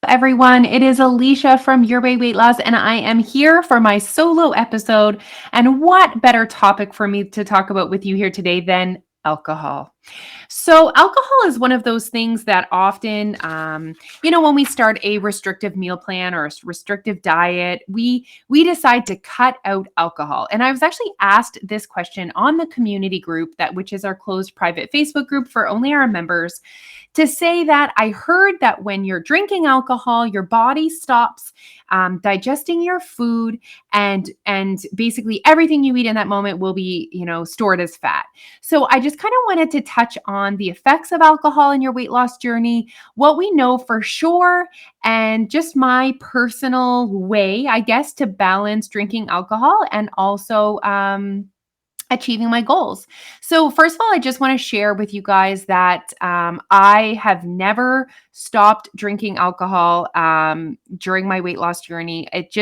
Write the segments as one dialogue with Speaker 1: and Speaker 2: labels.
Speaker 1: Everyone. It is Alicia from Your Way Weight Loss, and I am here for my solo episode. And what better topic for me to talk about with you here today than alcohol? So, alcohol is one of those things that often, when we start a restrictive meal plan or a restrictive diet, we decide to cut out alcohol. And I was actually asked this question on the community group which is our closed private Facebook group for only our members, to say that I heard that when you're drinking alcohol, your body stops digesting your food, and basically everything you eat in that moment will be stored as fat. So I just kind of wanted to touch on the effects of alcohol in your weight loss journey, what we know for sure, and just my personal way, I guess, to balance drinking alcohol and also achieving my goals. So first of all, I just want to share with you guys that I have never stopped drinking alcohol during my weight loss journey. It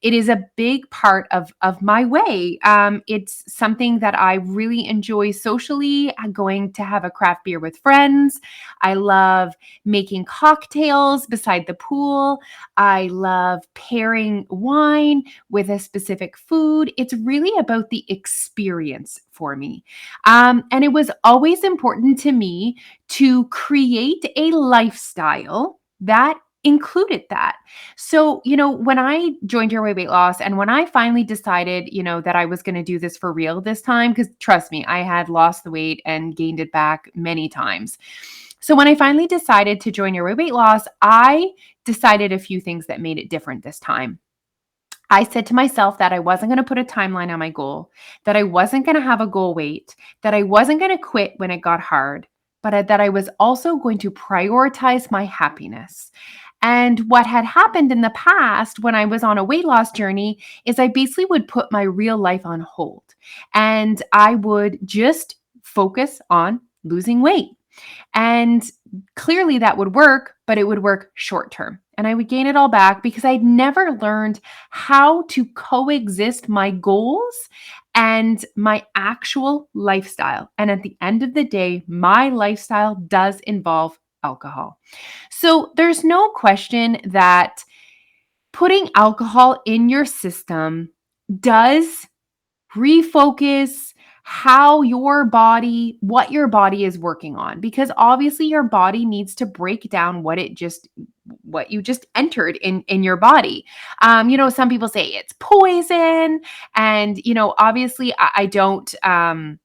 Speaker 1: is a big part of my way. It's something that I really enjoy socially. I'm going to have a craft beer with friends. I love making cocktails beside the pool. I love pairing wine with a specific food. It's really about the experience for me. And it was always important to me to create a lifestyle that included that. So, when I joined Your Way Weight Loss and when I finally decided, that I was going to do this for real this time, because trust me, I had lost the weight and gained it back many times. So when I finally decided to join Your Way Weight Loss, I decided a few things that made it different this time. I said to myself that I wasn't going to put a timeline on my goal, that I wasn't going to have a goal weight, that I wasn't going to quit when it got hard, but that I was also going to prioritize my happiness. And what had happened in the past when I was on a weight loss journey is I basically would put my real life on hold and I would just focus on losing weight. And clearly that would work, but it would work short term. And I would gain it all back because I'd never learned how to coexist my goals and my actual lifestyle. And at the end of the day, my lifestyle does involve alcohol. So there's no question that putting alcohol in your system does refocus what your body is working on, because obviously your body needs to break down what you just entered in your body. Some people say it's poison, and obviously I don't. I'm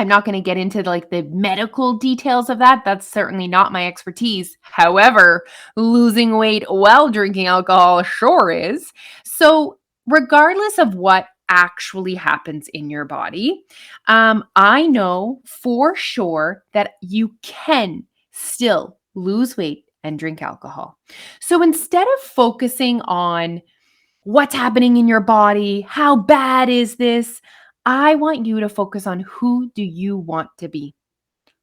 Speaker 1: not going to get into the medical details of that. That's certainly not my expertise. However, losing weight while drinking alcohol sure is. So, regardless of what actually happens in your body, I know for sure that you can still lose weight and drink alcohol. So, instead of focusing on what's happening in your body, how bad is this, I want you to focus on who do you want to be?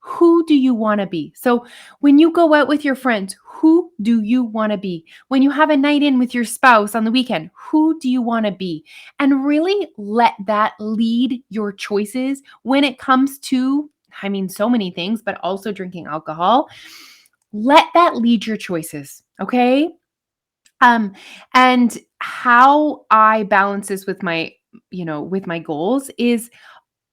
Speaker 1: Who do you want to be? So when you go out with your friends, who do you want to be? When you have a night in with your spouse on the weekend, who do you want to be? And really let that lead your choices when it comes to, so many things, but also drinking alcohol. Let that lead your choices, okay? And how I balance this with my goals is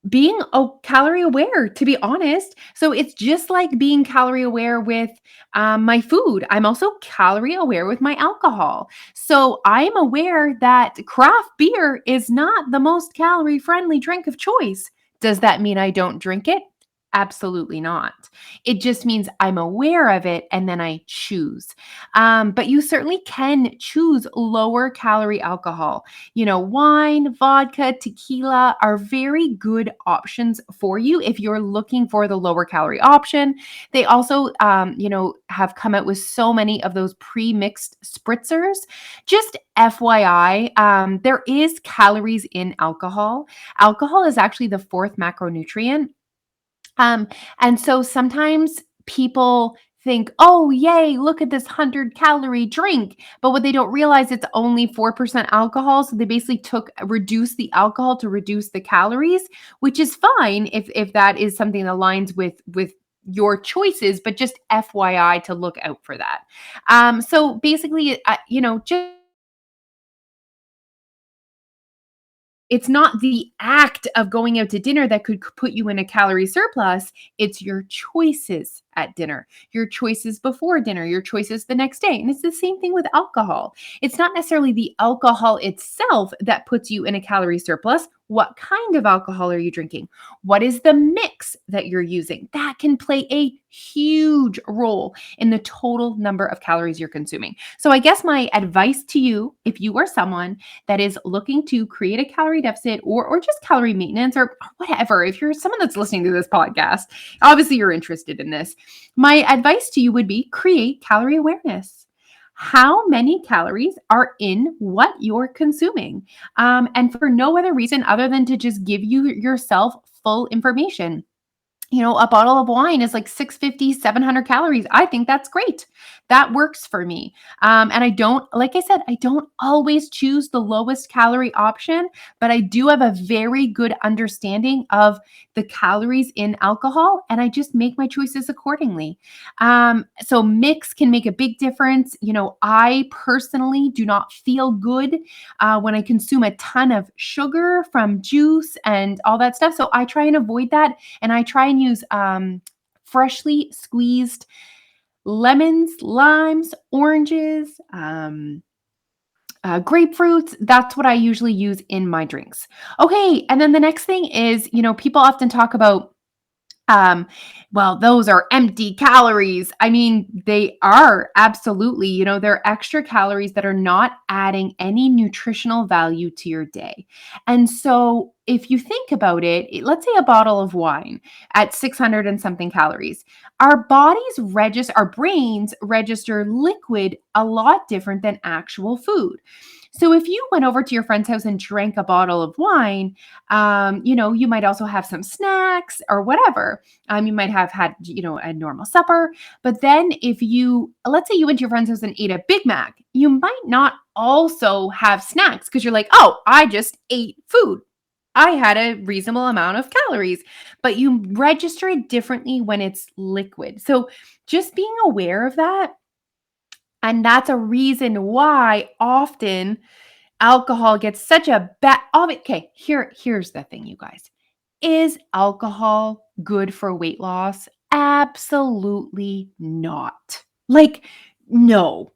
Speaker 1: being calorie aware, to be honest. So it's just like being calorie aware with my food. I'm also calorie aware with my alcohol. So I'm aware that craft beer is not the most calorie friendly drink of choice. Does that mean I don't drink it? Absolutely not. It just means I'm aware of it and then I choose. But you certainly can choose lower calorie alcohol. Wine, vodka, tequila are very good options for you if you're looking for the lower calorie option. They also, have come out with so many of those pre-mixed spritzers. Just FYI, there is calories in alcohol. Alcohol is actually the fourth macronutrient. And so sometimes people think, oh, yay, look at this 100-calorie drink. But what they don't realize, it's only 4% alcohol. So they basically reduced the alcohol to reduce the calories, which is fine if that is something that aligns with your choices, but just FYI to look out for that. So basically, just it's not the act of going out to dinner that could put you in a calorie surplus. It's your choices at dinner, your choices before dinner, your choices the next day. And it's the same thing with alcohol. It's not necessarily the alcohol itself that puts you in a calorie surplus. What kind of alcohol are you drinking? What is the mix that you're using? That can play a huge role in the total number of calories you're consuming. So, I guess my advice to you, if you are someone that is looking to create a calorie deficit or just calorie maintenance or whatever, if you're someone that's listening to this podcast, obviously you're interested in this. My advice to you would be create calorie awareness. How many calories are in what you're consuming? And for no other reason other than to just give you yourself full information. A bottle of wine is like 650, 700 calories. I think that's great. That works for me. And I don't, like I said, I don't always choose the lowest calorie option, but I do have a very good understanding of the calories in alcohol, and I just make my choices accordingly. So mix can make a big difference. I personally do not feel good when I consume a ton of sugar from juice and all that stuff. So I try and avoid that, and I try and use freshly squeezed lemons, limes, oranges, grapefruits. That's what I usually use in my drinks. Okay, and then the next thing is, people often talk about um, well, those are empty calories. I mean, they are absolutely, they're extra calories that are not adding any nutritional value to your day. And so if you think about it, let's say a bottle of wine at 600 and something calories, our brains register liquid a lot different than actual food. So if you went over to your friend's house and drank a bottle of wine, you might also have some snacks or whatever. You might have had, a normal supper. But then let's say you went to your friend's house and ate a Big Mac, you might not also have snacks because you're like, oh, I just ate food. I had a reasonable amount of calories, but you register it differently when it's liquid. So just being aware of that. And that's a reason why often alcohol gets such a bad. Okay, here's the thing, you guys. Is alcohol good for weight loss? Absolutely not. Like, no.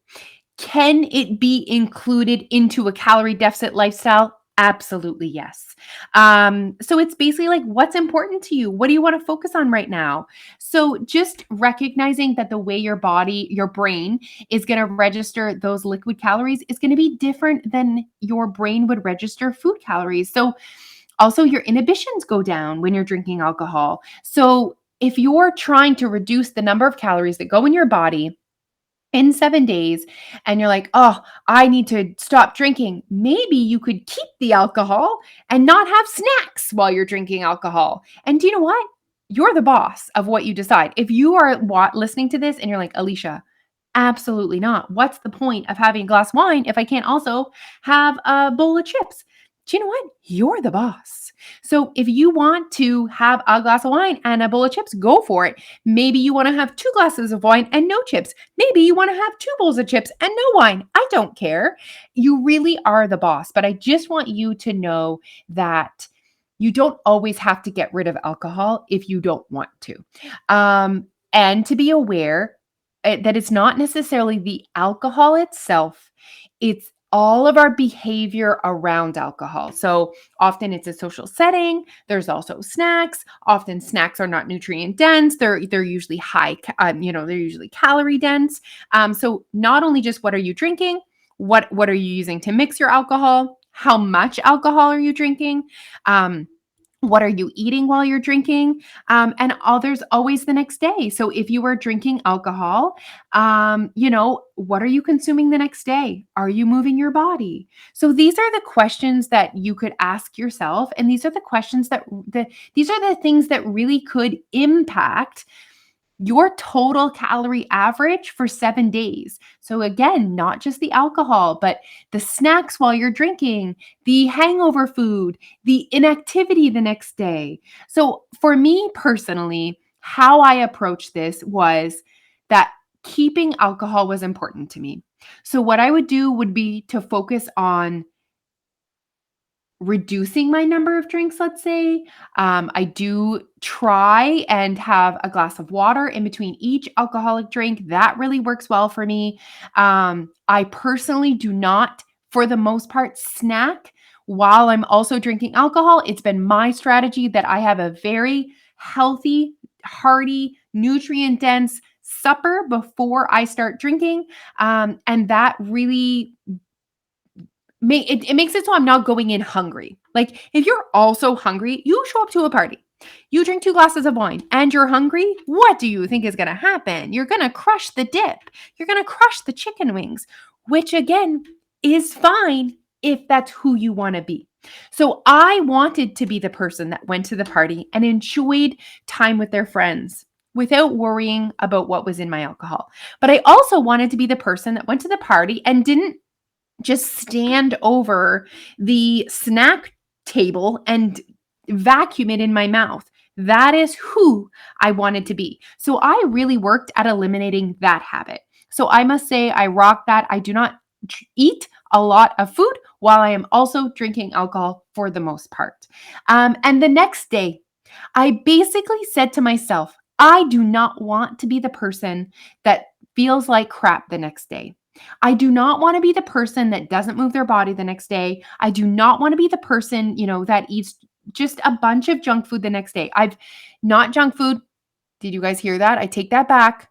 Speaker 1: Can it be included into a calorie deficit lifestyle? Absolutely, yes. So it's basically like, what's important to you? What do you want to focus on right now? So just recognizing that the way your brain is going to register those liquid calories is going to be different than your brain would register food calories. So also your inhibitions go down when you're drinking alcohol. So if you're trying to reduce the number of calories that go in your body, in 7 days, and you're like, "Oh, I need to stop drinking." Maybe you could keep the alcohol and not have snacks while you're drinking alcohol. And do you know what? You're the boss of what you decide. If you are listening to this and you're like, "Alicia, absolutely not. What's the point of having a glass of wine if I can't also have a bowl of chips?" Do you know what? You're the boss. So if you want to have a glass of wine and a bowl of chips, go for it. Maybe you want to have 2 glasses of wine and no chips. Maybe you want to have 2 bowls of chips and no wine. I don't care. You really are the boss. But I just want you to know that you don't always have to get rid of alcohol if you don't want to. And to be aware that it's not necessarily the alcohol itself, it's all of our behavior around alcohol. So often it's a social setting. There's also snacks. Often snacks are not nutrient dense. They're usually they're usually calorie dense. So not only just what are you drinking, what are you using to mix your alcohol? How much alcohol are you drinking? What are you eating while you're drinking? And there's always the next day. So if you are drinking alcohol, what are you consuming the next day? Are you moving your body? So these are the questions that you could ask yourself. And these are the questions these are the things that really could impact your total calorie average for 7 days. So again, not just the alcohol, but the snacks while you're drinking, the hangover food, the inactivity the next day. So for me personally, how I approached this was that keeping alcohol was important to me. So what I would do would be to focus on reducing my number of drinks, let's say. I do try and have a glass of water in between each alcoholic drink. That really works well for me. I personally do not, for the most part, snack while I'm also drinking alcohol. It's been my strategy that I have a very healthy, hearty, nutrient dense supper before I start drinking. And that really it makes it so I'm not going in hungry. Like, if you're also hungry, you show up to a party, you drink 2 glasses of wine, and you're hungry, what do you think is gonna happen? You're gonna crush the dip. You're gonna crush the chicken wings, which again is fine if that's who you wanna be. So I wanted to be the person that went to the party and enjoyed time with their friends without worrying about what was in my alcohol. But I also wanted to be the person that went to the party and didn't just stand over the snack table and vacuum it in my mouth. That is who I wanted to be. So I really worked at eliminating that habit. So I must say, I rock that. I do not eat a lot of food while I am also drinking alcohol for the most part. And the next day, I basically said to myself, I do not want to be the person that feels like crap the next day. I do not want to be the person that doesn't move their body the next day. I do not want to be the person, that eats just a bunch of junk food the next day. I've not junk food. Did you guys hear that? I take that back.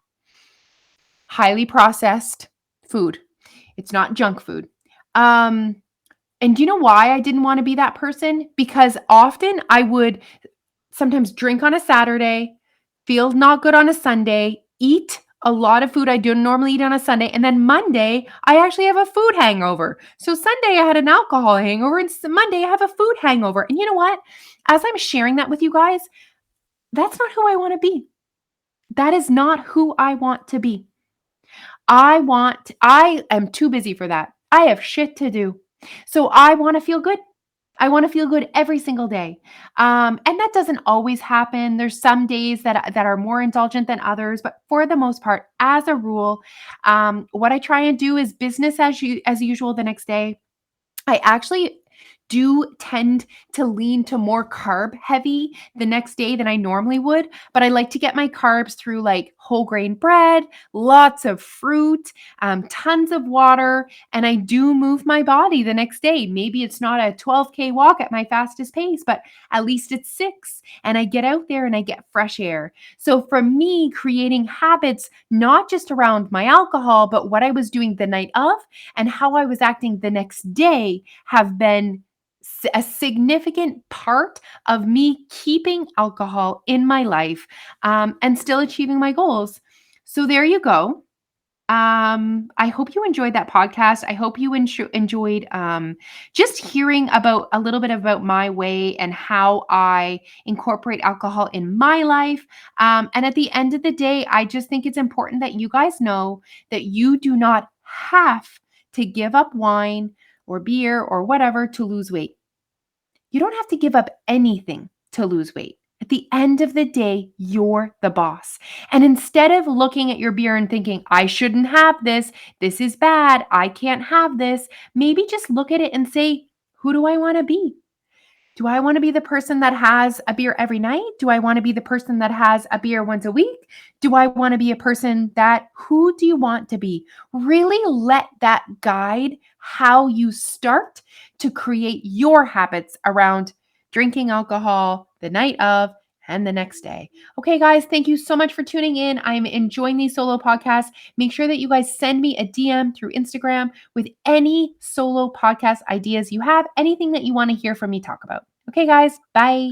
Speaker 1: Highly processed food. It's not junk food. And do you know why I didn't want to be that person? Because often I would sometimes drink on a Saturday, feel not good on a Sunday, eat a lot of food I don't normally eat on a Sunday, and then Monday, I actually have a food hangover. So Sunday, I had an alcohol hangover, and Monday, I have a food hangover. And you know what? As I'm sharing that with you guys, that's not who I want to be. That is not who I want to be. I am too busy for that. I have shit to do. So I want to feel good. I want to feel good every single day. And that doesn't always happen. There's some days that are more indulgent than others, but for the most part, as a rule, what I try and do is business as usual the next day. I actually do tend to lean to more carb heavy the next day than I normally would, but I like to get my carbs through like whole grain bread, lots of fruit, tons of water, and I do move my body the next day. Maybe it's not a 12K walk at my fastest pace, but at least it's 6, and I get out there and I get fresh air. So for me, creating habits, not just around my alcohol, but what I was doing the night of and how I was acting the next day have been a significant part of me keeping alcohol in my life, and still achieving my goals. So there you go. I hope you enjoyed that podcast. I hope you enjoyed just hearing about a little bit about my way and how I incorporate alcohol in my life. And at the end of the day, I just think it's important that you guys know that you do not have to give up wine or beer or whatever to lose weight. You don't have to give up anything to lose weight. At the end of the day, you're the boss. And instead of looking at your beer and thinking, I shouldn't have this is bad, I can't have this, maybe just look at it and say, who do I want to be? Do I want to be the person that has a beer every night? Do I want to be the person that has a beer once a week? Do I want to be a person who do you want to be? Really let that guide how you start to create your habits around drinking alcohol the night of and the next day. Okay, guys, thank you so much for tuning in. I'm enjoying these solo podcasts. Make sure that you guys send me a DM through Instagram with any solo podcast ideas you have, anything that you want to hear from me talk about. Okay, guys, bye.